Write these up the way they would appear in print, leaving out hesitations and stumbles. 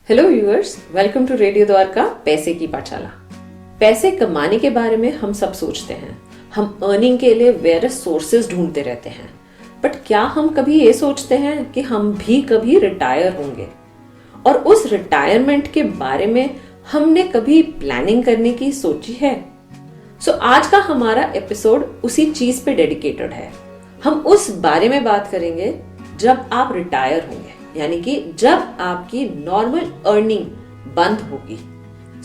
Hello viewers, welcome to radio Dwarka पैसे की पाठशाला। पैसे कमाने के बारे में हम सब सोचते हैं। हम अर्निंग के लिए वेरियस सोर्सेज ढूंढते रहते हैं, बट क्या हम कभी ये सोचते हैं कि हम भी कभी रिटायर होंगे और उस रिटायरमेंट के बारे में हमने कभी प्लानिंग करने की सोची है? आज का हमारा एपिसोड उसी चीज पे डेडिकेटेड है। हम उस बारे में बात करेंगे जब आप रिटायर होंगे, यानी कि जब आपकी नॉर्मल अर्निंग बंद होगी।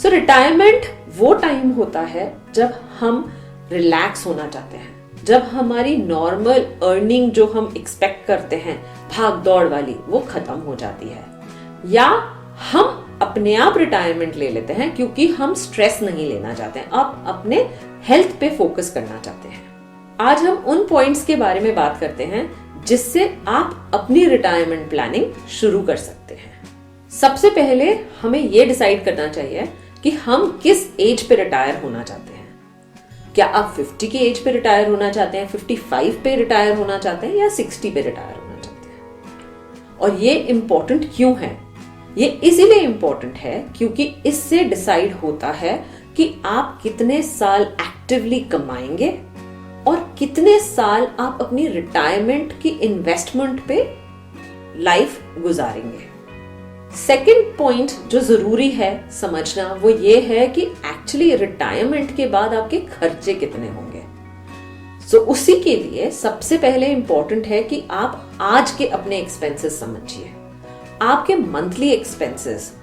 रिटायरमेंट वो टाइम होता है जब हम रिलैक्स होना चाहते हैं, जब हमारी नॉर्मल अर्निंग जो हम एक्सपेक्ट करते हैं भाग दौड़ वाली वो खत्म हो जाती है, या हम अपने आप रिटायरमेंट ले लेते हैं क्योंकि हम स्ट्रेस नहीं लेना चाहते हैं, आप अपने हेल्थ पे फोकस करना चाहते हैं। आज हम उन पॉइंट्स के बारे में बात करते हैं जिससे आप अपनी रिटायरमेंट प्लानिंग शुरू कर सकते हैं। सबसे पहले हमें यह डिसाइड करना चाहिए कि हम किस एज पे रिटायर होना चाहते हैं। क्या आप 50 की एज पे रिटायर होना चाहते हैं, 55 पे रिटायर होना चाहते हैं, या 60 पे रिटायर होना चाहते हैं? और ये इंपॉर्टेंट क्यों है? ये इसीलिए इंपॉर्टेंट है क्योंकि इससे डिसाइड होता है कि आप कितने साल एक्टिवली कमाएंगे और कितने साल आप अपनी रिटायरमेंट की इन्वेस्टमेंट पे लाइफ गुजारेंगे। सेकंड पॉइंट जो जरूरी है समझना वो ये है कि एक्चुअली रिटायरमेंट के बाद आपके खर्चे कितने होंगे। उसी के लिए सबसे पहले इंपॉर्टेंट है कि आप आज के अपने एक्सपेंसेस समझिए। आपके मंथली एक्सपेंसेस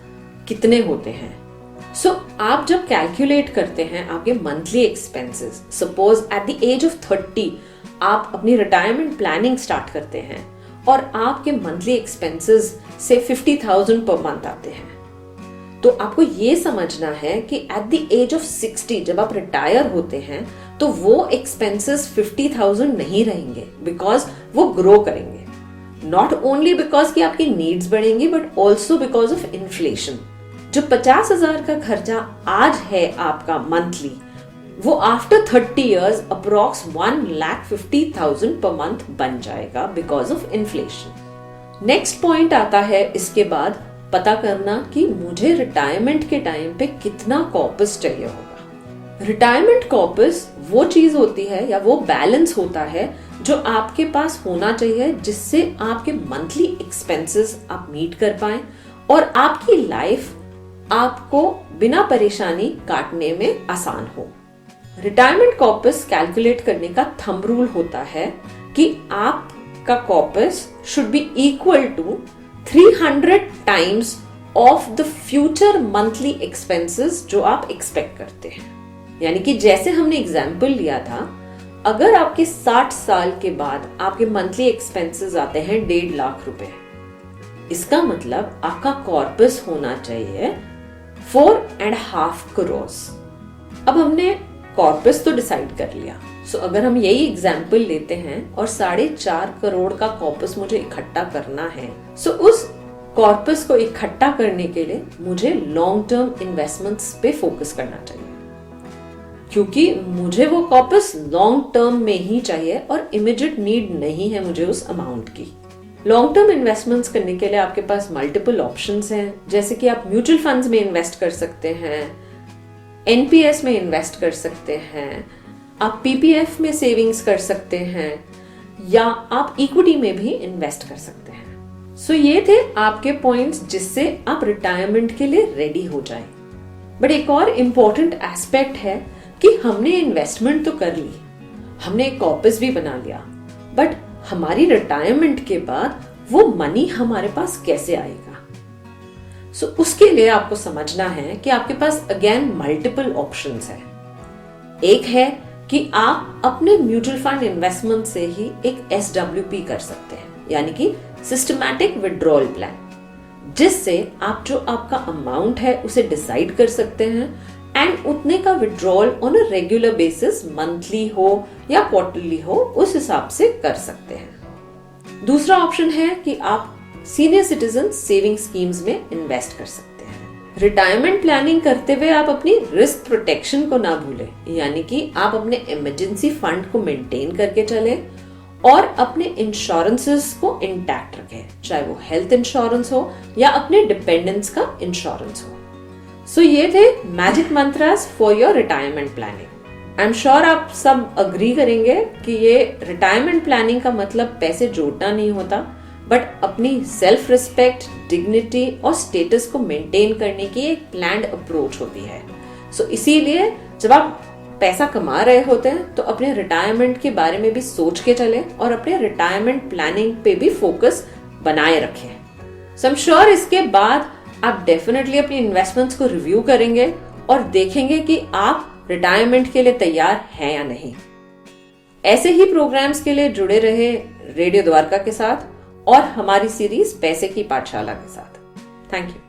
कितने होते हैं? आप जब कैलकुलेट करते हैं आपके monthly expenses, suppose at the age of 30 आप अपनी रिटायरमेंट प्लानिंग स्टार्ट करते हैं और आपके मंथली एक्सपेंसेस से 50,000 पर मंथ आते हैं, तो आपको ये समझना है कि एट द एज ऑफ 60 जब आप रिटायर होते हैं तो वो एक्सपेंसेस 50,000 नहीं रहेंगे, बिकॉज वो ग्रो करेंगे। नॉट ओनली बिकॉज कि आपकी नीड्स बढ़ेंगी, but also because of inflation. जो 50,000 का खर्चा आज है आपका मंथली, वो after 30 years approx 1,50,000 per month बन जाएगा because of inflation. Next point आता है इसके बाद पता करना कि मुझे रिटायरमेंट के टाइम पे कितना कॉर्पस चाहिए होगा। रिटायरमेंट कॉर्पस वो चीज होती है या वो बैलेंस होता है जो आपके पास होना चाहिए जिससे आपके मंथली एक्सपेंसेस आप मीट कर पाए और आपकी लाइफ आपको बिना परेशानी काटने में आसान हो। रिटायरमेंट कॉर्पस कैलकुलेट करने का थंब रूल होता है कि आपका corpus should be equal to 300 times of the future monthly expenses जो आप एक्सपेक्ट करते हैं। यानी कि जैसे हमने एग्जाम्पल लिया था, अगर आपके 60 साल के बाद आपके मंथली एक्सपेंसेस आते हैं 1.5 लाख रुपए, इसका मतलब आपका कॉर्पस होना चाहिए 4.5 करोड़। अब हमने कॉर्पस तो डिसाइड कर लिया। अगर हम यही एग्जाम्पल लेते हैं और 4.5 करोड़ का कॉर्पस मुझे इकट्ठा करना है, उस कॉर्पस को इकट्ठा करने के लिए मुझे लॉन्ग टर्म इन्वेस्टमेंट्स पे फोकस करना चाहिए, क्योंकि मुझे वो कॉर्पस लॉन्ग टर्म में ही चाहिए और इमीडिएट नीड नहीं है मुझे उस अमाउंट की। लॉन्ग टर्म इन्वेस्टमेंट्स करने के लिए आपके पास मल्टीपल ऑप्शंस हैं, जैसे कि आप म्यूचुअल फंड्स में इन्वेस्ट कर सकते हैं, एनपीएस में इन्वेस्ट कर सकते हैं, आप पीपीएफ में सेविंग्स कर सकते हैं, या आप इक्विटी में भी इन्वेस्ट कर सकते हैं। ये थे आपके पॉइंट्स जिससे आप रिटायरमेंट के लिए रेडी हो जाएं। बट एक और इम्पोर्टेंट एस्पेक्ट है कि हमने इन्वेस्टमेंट तो कर ली, हमने एक कॉर्पस भी बना लिया, बट हमारी रिटायरमेंट के बाद वो मनी हमारे पास कैसे आएगा? उसके लिए आपको समझना है कि आपके पास अगेन मल्टीपल ऑप्शंस है। एक है कि आप अपने म्यूचुअल फंड इन्वेस्टमेंट से ही एक SWP कर सकते हैं, यानी कि सिस्टमैटिक विड्रॉल प्लान, जिससे आप जो आपका अमाउंट है उसे डिसाइड कर सकते हैं एंड उतने का withdrawal on a regular basis, monthly हो या क्वार्टरली हो, उस हिसाब से कर सकते हैं। दूसरा ऑप्शन है कि आप सीनियर सिटीजन सेविंग स्कीम्स में इन्वेस्ट कर सकते हैं। रिटायरमेंट प्लानिंग करते हुए आप अपनी रिस्क प्रोटेक्शन को ना भूलें, यानी कि आप अपने इमरजेंसी फंड को मेंटेन करके चलें और अपने इंश्योरेंसेस को इंटैक्ट रखें, चाहे वो हेल्थ इंश्योरेंस हो या अपने डिपेंडेंट्स का इंश्योरेंस हो। सो ये थे magic mantras for your retirement planning. I am sure आप सब अग्री करेंगे कि ये रिटायरमेंट प्लानिंग का मतलब पैसे जोड़ना नहीं होता, बट अपनी सेल्फ रिस्पेक्ट, डिग्निटी और स्टेटस को मेंटेन करने की एक प्लान्ड अप्रोच होती है। सो इसीलिए जब आप पैसा कमा रहे होते हैं तो अपने रिटायरमेंट के बारे में भी सोच के चलें और अपने रिटायरमेंट प्लानिंग पे भी फोकस बनाए रखें। सो आई एम श्योर इसके बाद आप डेफिनेटली अपनी इन्वेस्टमेंट्स को रिव्यू करेंगे और देखेंगे कि आप रिटायरमेंट के लिए तैयार हैं या नहीं। ऐसे ही प्रोग्राम्स के लिए जुड़े रहे रेडियो द्वारका के साथ और हमारी सीरीज पैसे की पाठशाला के साथ। Thank you.